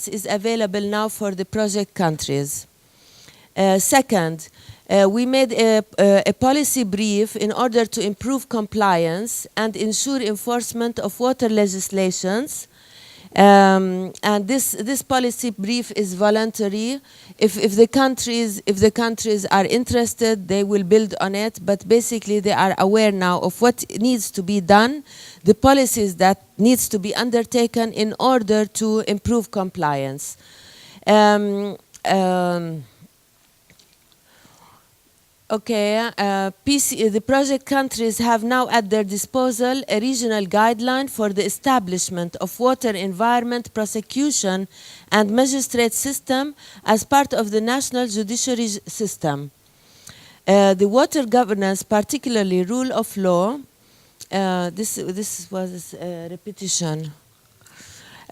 is available now for the project countries. Second, we made a policy brief in order to improve compliance and ensure enforcement of water legislations. And this policy brief is voluntary. If the countries are interested, they will build on it. But basically, they are aware now of what needs to be done, the policies that needs to be undertaken in order to improve compliance. The project countries have now at their disposal a regional guideline for the establishment of water environment prosecution and magistrate system as part of the national judiciary system. The water governance, particularly rule of law, this was a repetition.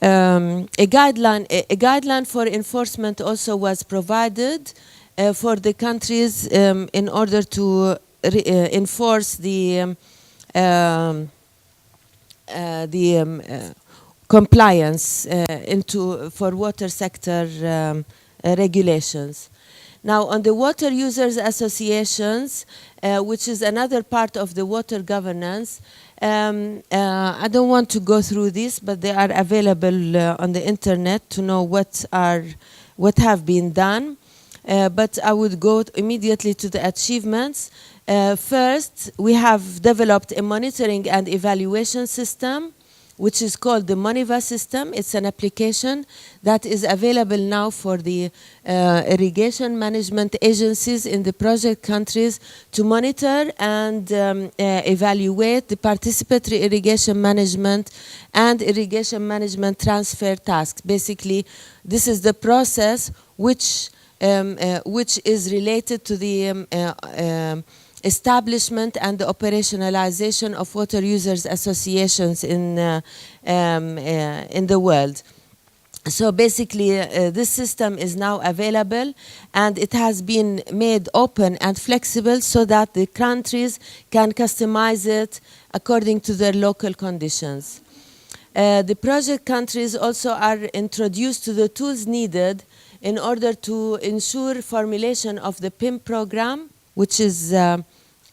A guideline for enforcement also was provided for the countries in order to enforce the compliance for water sector regulations. Now, on the water users associations, which is another part of the water governance, I don't want to go through this, but they are available on the internet to know what have been done. But I would go immediately to the achievements. First, we have developed a monitoring and evaluation system, which is called the MONIVA system. It's an application that is available now for the irrigation management agencies in the project countries to monitor and evaluate the participatory irrigation management and irrigation management transfer tasks. Basically, this is the process which is related to the establishment and the operationalization of water users associations in the world. So basically, this system is now available, and it has been made open and flexible so that the countries can customize it according to their local conditions. The project countries also are introduced to the tools needed in order to ensure formulation of the PIM program, which is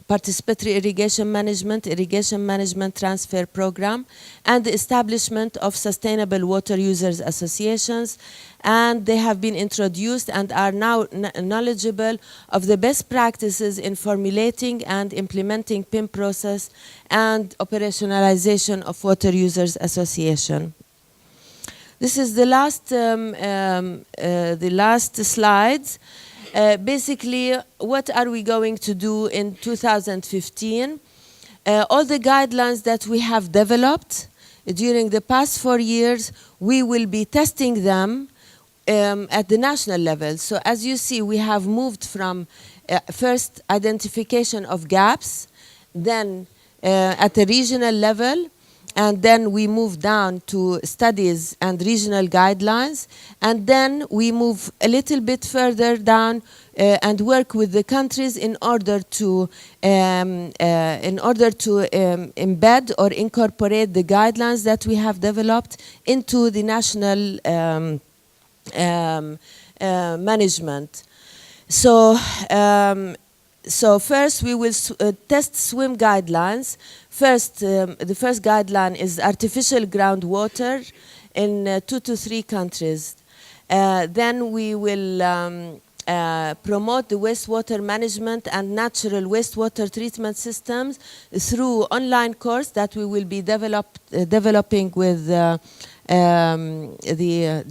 Participatory Irrigation Management Transfer Program, and the establishment of Sustainable Water Users Associations. And they have been introduced and are now knowledgeable of the best practices in formulating and implementing PIM process and operationalization of Water Users Association. This is the last slides. Basically, what are we going to do in 2015? All the guidelines that we have developed during the past 4 years, we will be testing them at the national level. So as you see, we have moved from first identification of gaps, then at the regional level, and then we move down to studies and regional guidelines, and then we move a little bit further down and work with the countries in order to embed or incorporate the guidelines that we have developed into the national management. So first we will test swim guidelines. First, the first guideline is artificial groundwater in 2 to 3 countries. Then we will promote the wastewater management and natural wastewater treatment systems through online course that we will be developing with the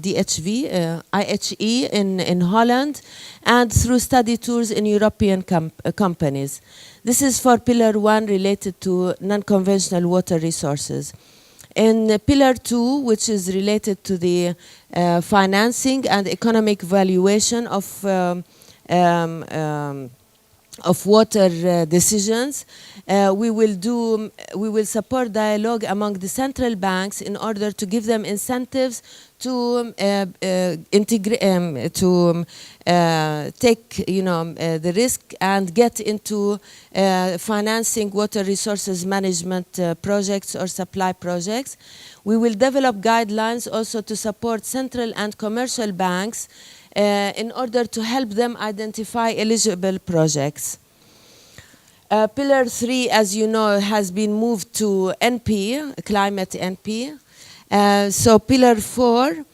DHV, IHE in Holland, and through study tours in European companies. This is for Pillar 1 related to non-conventional water resources. In Pillar 2, which is related to the financing and economic valuation of water decisions, we will support dialogue among the central banks in order to give them incentives to take the risk and get into financing water resources management projects or supply projects. We will develop guidelines also to support central and commercial banks in order to help them identify eligible projects. Pillar 3, as you know, has been moved to NP, climate NP. So Pillar 4,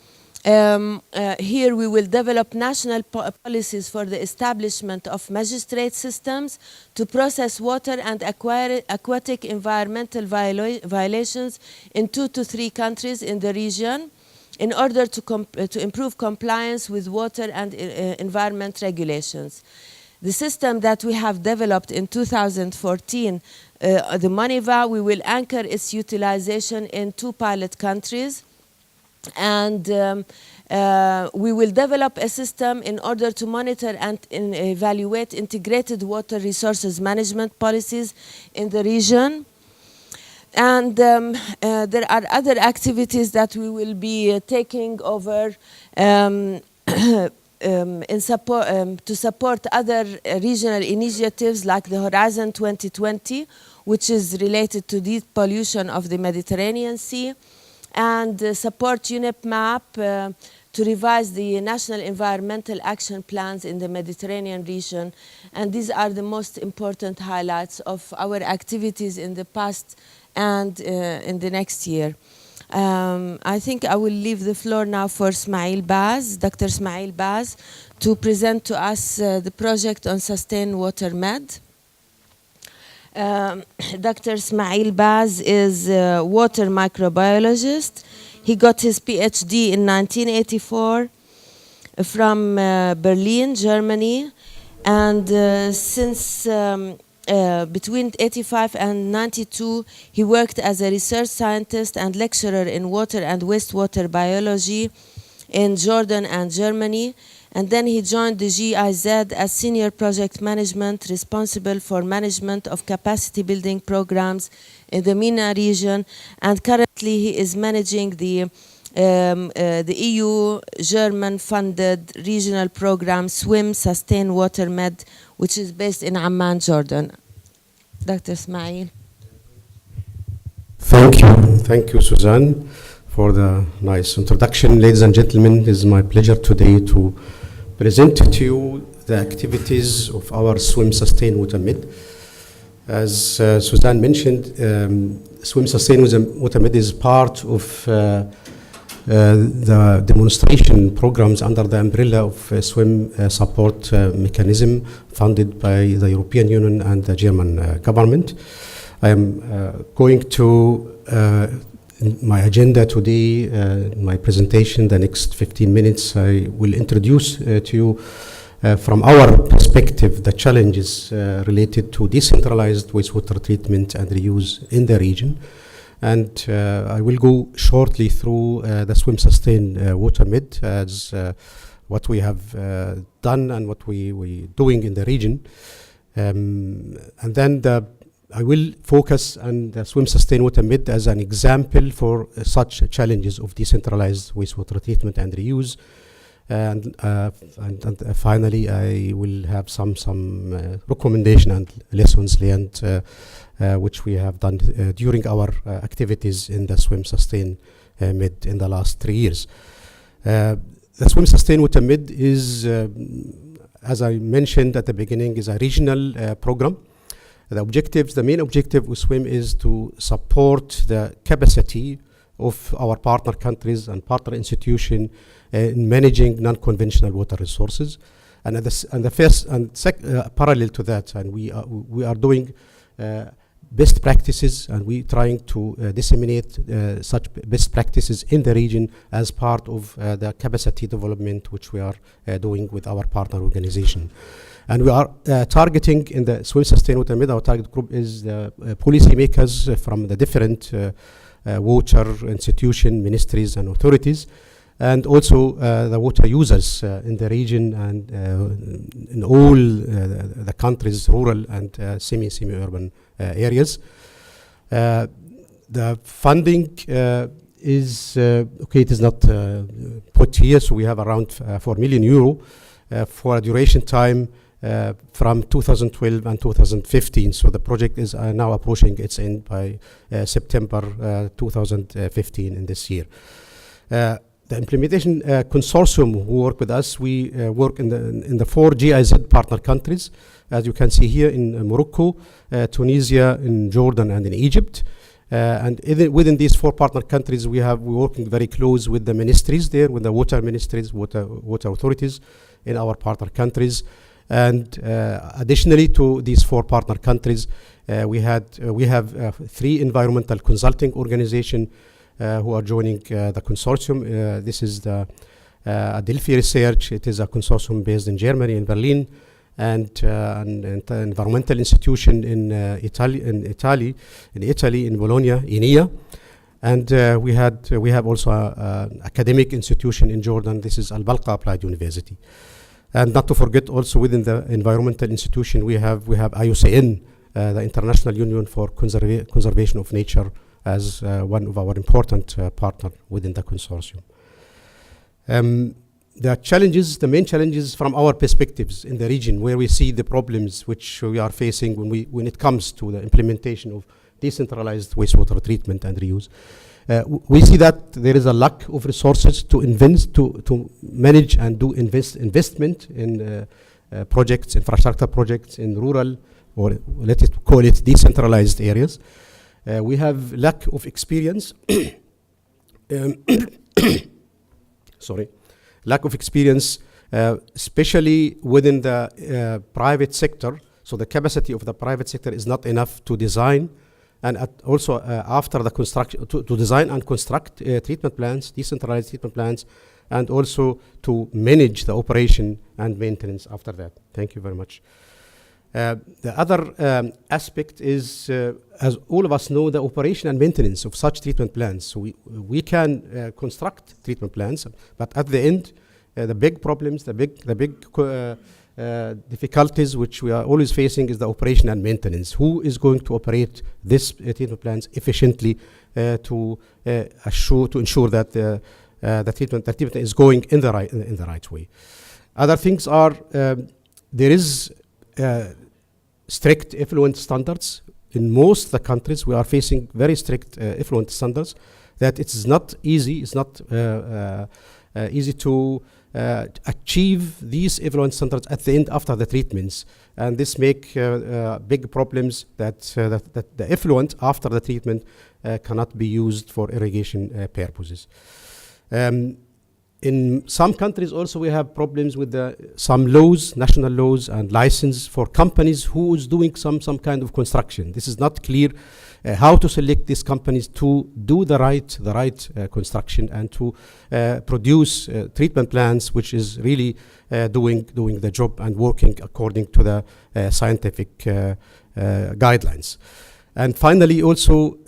here we will develop national policies for the establishment of magistrate systems to process water and aquatic environmental violations in 2 to 3 countries in the region in order to improve compliance with water and environment regulations. The system that we have developed in 2014, the MONIVA, we will anchor its utilization in 2 pilot countries. And we will develop a system in order to monitor and evaluate integrated water resources management policies in the region. And there are other activities that we will be taking over to support other regional initiatives like the Horizon 2020, which is related to deep pollution of the Mediterranean Sea, and support UNEP-MAP to revise the national environmental action plans in the Mediterranean region. And these are the most important highlights of our activities in the past and in the next year. I think I will leave the floor now for Smail Baz, Dr. Smail Baz, to present to us the project on Sustained Water Med. Dr. Smail Baz is a water microbiologist. He got his PhD in 1984 from Berlin, Germany, and since between 85 and 92, he worked as a research scientist and lecturer in water and wastewater biology in Jordan and Germany. And then he joined the GIZ as senior project management responsible for management of capacity building programs in the MENA region. And currently he is managing the EU German funded regional program SWIM, Sustained Water Med, which is based in Amman, Jordan. Dr. Ismail. Thank you, Suzanne, for the nice introduction. Ladies and gentlemen, it is my pleasure today to present to you the activities of our SWIM Sustained Water Med. As Suzanne mentioned, SWIM Sustained Water Med is part of the demonstration programs under the umbrella of SWIM support mechanism funded by the European Union and the German government. I am going to, in my agenda today, my presentation, the next 15 minutes, I will introduce to you from our perspective the challenges related to decentralized wastewater treatment and reuse in the region. And I will go shortly through the SWIM Sustained Water Med as what we have done and what we're doing in the region. And then I will focus on the SWIM Sustained Water Med as an example for such challenges of decentralized wastewater treatment and reuse. And finally, I will have some recommendation and lessons learned which we have done during our activities in the SWIM Sustain Med in the last 3 years. The SWIM Sustain Water Med is, as I mentioned at the beginning, is a regional program. The main objective of SWIM is to support the capacity of our partner countries and partner institutions in managing non-conventional water resources. And parallel to that, and we are doing best practices, and we're trying to disseminate such best practices in the region as part of the capacity development which we are doing with our partner organization. And we are targeting in the SWIM Sustain Water Med, our target group is the policymakers from the different water institution, ministries and authorities, and also the water users in the region and in all the countries, rural and semi-urban areas. The funding is, okay, it is not put here, so we have around 4 million euro for a duration time from 2012 and 2015. So the project is now approaching its end by September 2015 in this year. The implementation consortium who work with us, we work in the 4 GIZ partner countries, as you can see here in Morocco, Tunisia, in Jordan, and in Egypt. And within these 4 partner countries, we're working very close with the ministries there, with the water ministries, water authorities in our partner countries. And additionally to these 4 partner countries, we have 3 environmental consulting organizations who are joining the consortium. This is the Adelphi Research. It is a consortium based in Germany, in Berlin, and an environmental institution in Italy, in Bologna, ENIA. And we have also an academic institution in Jordan. This is Al Balqa Applied University. And not to forget, also within the environmental institution, we have IUCN, the International Union for Conservation of Nature, as one of our important partner within the consortium. The main challenges from our perspectives in the region, where we see the problems which we are facing when it comes to the implementation of decentralized wastewater treatment and reuse. We see that there is a lack of resources to manage and do investment in projects, infrastructure projects in rural, or let's call it decentralized areas. We have lack of experience. Lack of experience, especially within the private sector. So the capacity of the private sector is not enough to design, and also after the construction, to design and construct treatment plants, decentralized treatment plants, and also to manage the operation and maintenance after that. Thank you very much. The other aspect is, as all of us know, the operation and maintenance of such treatment plants. So we can construct treatment plants, but at the end, the big problems, the big difficulties which we are always facing is the operation and maintenance. Who is going to operate this treatment plants efficiently to ensure that the treatment is going in the right way? Other things are there is strict effluent standards. In most of the countries, we are facing very strict effluent standards that it's not easy. It's not easy to achieve these effluent standards at the end after the treatments, and this make big problems that the effluent after the treatment cannot be used for irrigation purposes. In some countries also we have problems with some laws, national laws and license for companies who is doing some kind of construction. This is not clear how to select these companies to do the right construction and to produce treatment plants which is really doing the job and working according to the scientific guidelines. And finally, also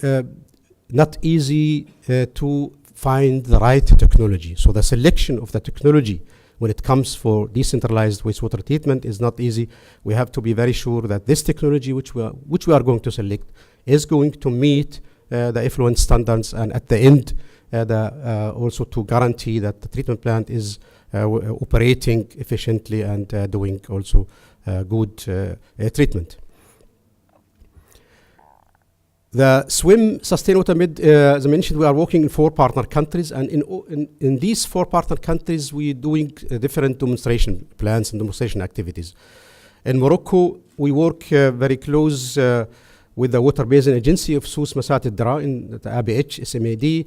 not easy to find the right technology. So the selection of the technology when it comes for decentralized wastewater treatment is not easy. We have to be very sure that this technology which we are going to select is going to meet the effluent standards, and at the end also to guarantee that the treatment plant is operating efficiently and doing also good treatment. The SWIM Sustain Water Med, as I mentioned, we are working in 4 partner countries, and in these 4 partner countries, we're doing different demonstration plans and demonstration activities. In Morocco, we work very close with the Water Basin Agency of Sous Masat al-Dra in the ABH SMAD.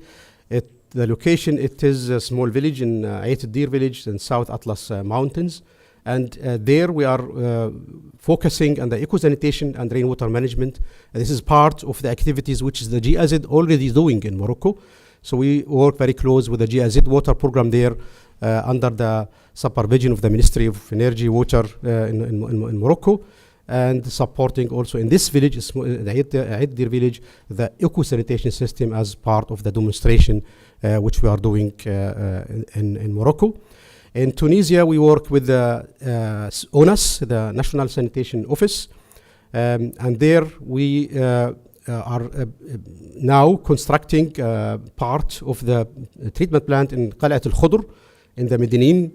The location, it is a small village in Ayat al-Dir village in South Atlas Mountains. And there we are focusing on the eco-sanitation and rainwater management. And this is part of the activities which is the GIZ already doing in Morocco. So we work very close with the GIZ water program there under the supervision of the Ministry of Energy, Water in Morocco, and supporting also in this village, the Ayat Dir village, the eco-sanitation system as part of the demonstration which we are doing in Morocco. In Tunisia, we work with the ONAS, the National Sanitation Office, and there we are now constructing part of the treatment plant in Qal'at al-Khudr in the Medellin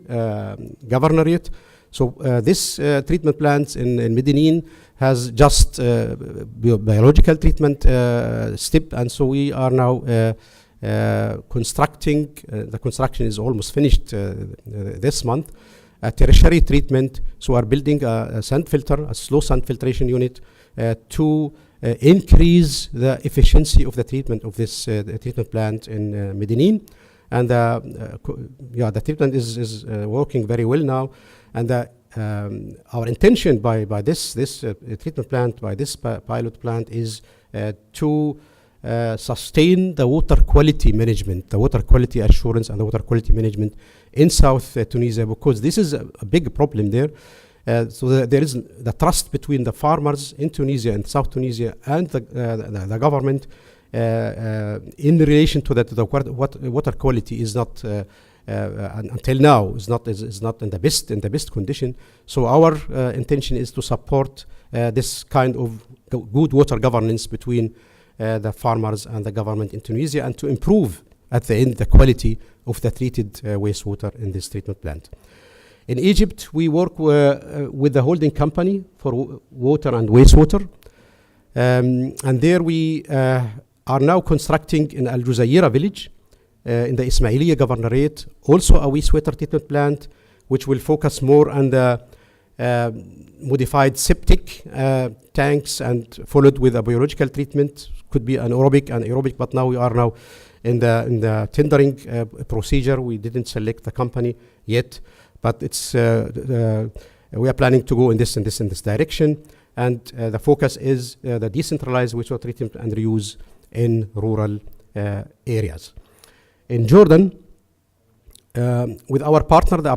governorate. So this treatment plant in Medellin has just biological treatment step, and so we are now constructing, the construction is almost finished this month, a tertiary treatment. So we are building a sand filter, a slow sand filtration unit to increase the efficiency of the treatment of this treatment plant in Medellin. And the treatment is working very well now. And our intention by this treatment plant, by this pilot plant, is to sustain the water quality management, the water quality assurance and the water quality management in South Tunisia, because this is a big problem there. So there is the trust between the farmers in Tunisia and South Tunisia and the government in relation to that. The water quality is not until now is not in the best condition. So our intention is to support this kind of good water governance between the farmers and the government in Tunisia, and to improve at the end the quality of the treated wastewater in this treatment plant. In Egypt, we work with the holding company for water and wastewater, and there we are now constructing in Al Juzaira village in the Ismailia governorate also a wastewater treatment plant, which will focus more on the modified septic tanks and followed with a biological treatment. Could be anaerobic and aerobic, but now we are in the tendering procedure. We didn't select the company yet, but it's we are planning to go in this direction. And the focus is the decentralized wastewater treatment and reuse in rural areas. In Jordan, with our partner, the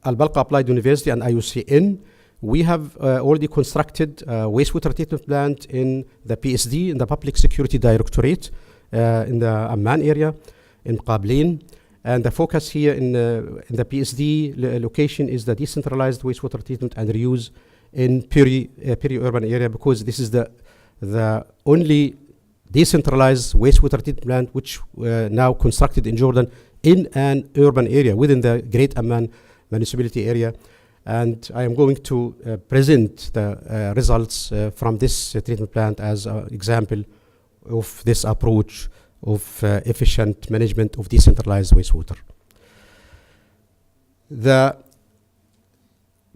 Al-Balqa Applied University and IUCN, we have already constructed a wastewater treatment plant in the PSD, in the Public Security Directorate, in the Amman area, in Qablin. And the focus here in the PSD location is the decentralized wastewater treatment and reuse in peri-urban area, because this is the only decentralized wastewater treatment plant which now constructed in Jordan in an urban area within the Great Amman municipality area. And I am going to present the results from this treatment plant as an example of this approach of efficient management of decentralized wastewater. The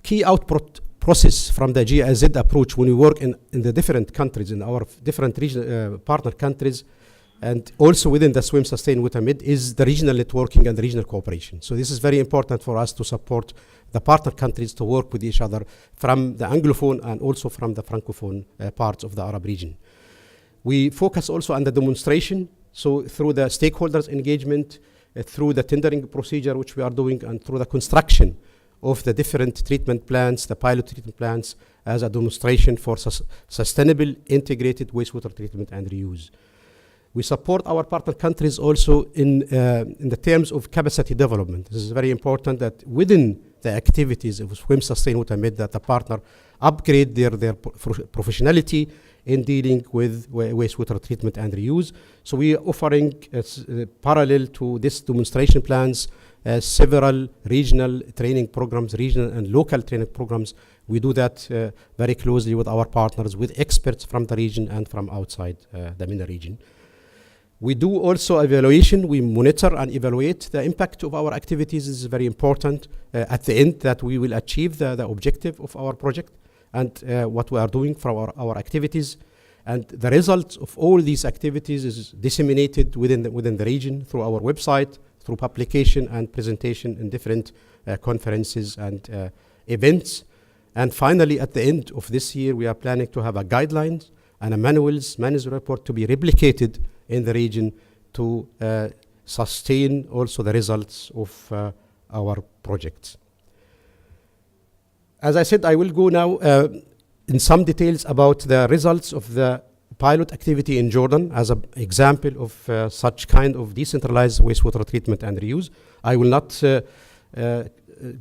key output process from the GIZ approach when we work in the different countries, in our different regional partner countries, and also within the SWIM Sustain Water Med, is the regional networking and the regional cooperation. So this is very important for us to support the partner countries to work with each other from the Anglophone and also from the Francophone parts of the Arab region. We focus also on the demonstration, so through the stakeholders engagement, through the tendering procedure which we are doing, and through the construction of the different treatment plants, the pilot treatment plants, as a demonstration for sustainable integrated wastewater treatment and reuse. We support our partner countries also in the terms of capacity development. This is very important that within the activities of SWIM Sustain Water Med, that the partner upgrade their professionality in dealing with wastewater treatment and reuse. So we are offering parallel to this demonstration plans several regional training programs, regional and local training programs. We do that very closely with our partners, with experts from the region and from outside the MENA region. We do also evaluation. We monitor and evaluate the impact of our activities. This is very important at the end, that we will achieve the objective of our project and what we are doing for our activities. And the results of all these activities is disseminated within the region through our website, through publication and presentation in different conferences and events. And finally, at the end of this year, we are planning to have a guidelines and a manuals report to be replicated in the region to sustain also the results of our projects. As I said, I will go now in some details about the results of the pilot activity in Jordan as an example of such kind of decentralized wastewater treatment and reuse. I will not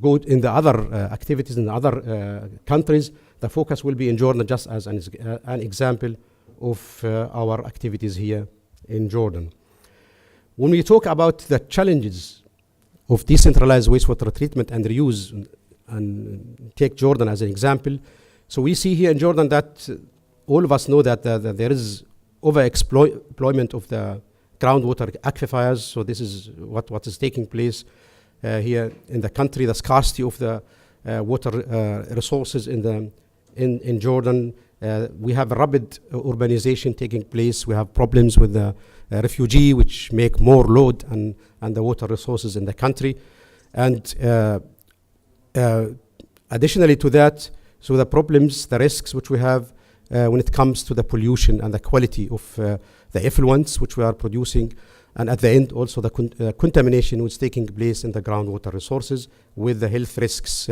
go in the other activities in the other countries, the focus will be in Jordan just as an example of our activities here in Jordan. When we talk about the challenges of decentralized wastewater treatment and reuse, and take Jordan as an example, so we see here in Jordan that all of us know that there is overexploitment of the groundwater aquifers. So this is what is taking place here in the country, the scarcity of the water resources in Jordan. We have rapid urbanization taking place. We have problems with the refugee, which make more load and the water resources in the country. And additionally to that, so the problems, the risks which we have when it comes to the pollution and the quality of the effluents which we are producing, and at the end also the contamination which is taking place in the groundwater resources with the health risks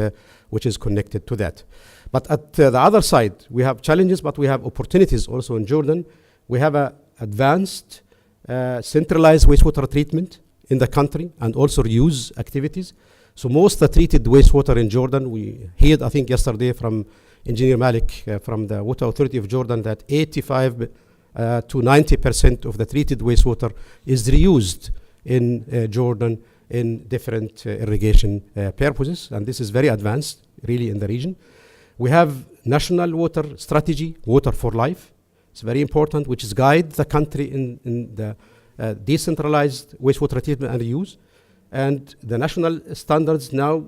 which is connected to that. But at the other side, we have challenges, but we have opportunities also in Jordan. We have advanced centralized wastewater treatment in the country and also reuse activities. So most the treated wastewater in Jordan, we heard I think yesterday from Engineer Malik from the Water Authority of Jordan that 85 to 90% of the treated wastewater is reused in Jordan in different irrigation purposes, and this is very advanced really in the region. We have national water strategy, Water for Life. It's very important, which is guide the country in the decentralized wastewater treatment and reuse. And the national standards now,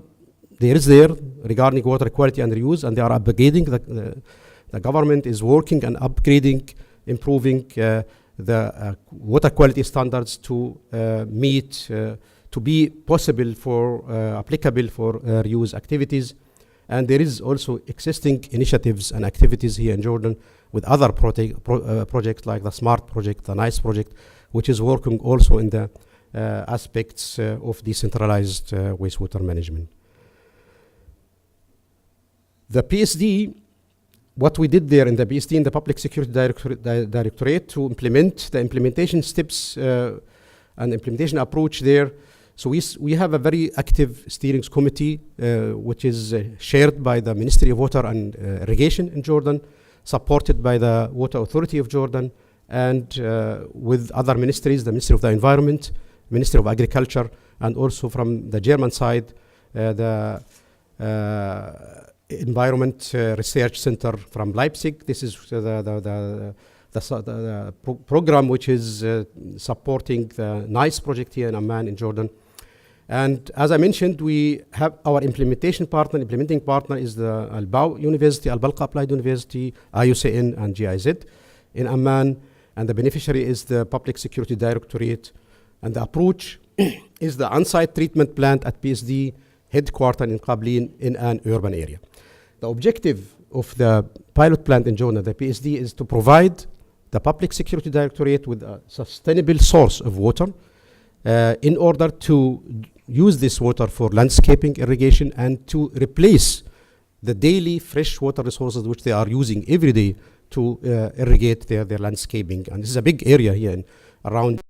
there regarding water quality and reuse, and they are upgrading. The government is working and upgrading, improving the water quality standards to meet, to be possible for, applicable for reuse activities. And there is also existing initiatives and activities here in Jordan with other projects like the SMART project, the NICE project, which is working also in the aspects of decentralized wastewater management. The PSD, what we did there in the PSD, in the Public Security Directorate, to implement the implementation steps and implementation approach there. So we have a very active steering committee, which is shared by the Ministry of Water and Irrigation in Jordan, supported by the Water Authority of Jordan, and with other ministries, the Ministry of the Environment, Ministry of Agriculture, and also from the German side, the Environment Research Center from Leipzig. This is the program which is supporting the NICE project here in Amman in Jordan. And as I mentioned, we have our implementing partner is the Al-Baw University, Al-Balqa Applied University, IUCN, and GIZ in Amman. And the beneficiary is the Public Security Directorate. And the approach is the on-site treatment plant at PSD headquartered in Qablin in an urban area. The objective of the pilot plant in Jordan, the PSD, is to provide the Public Security Directorate with a sustainable source of water in order to use this water for landscaping, irrigation, and to replace the daily fresh water resources which they are using every day to irrigate their landscaping. And this is a big area here around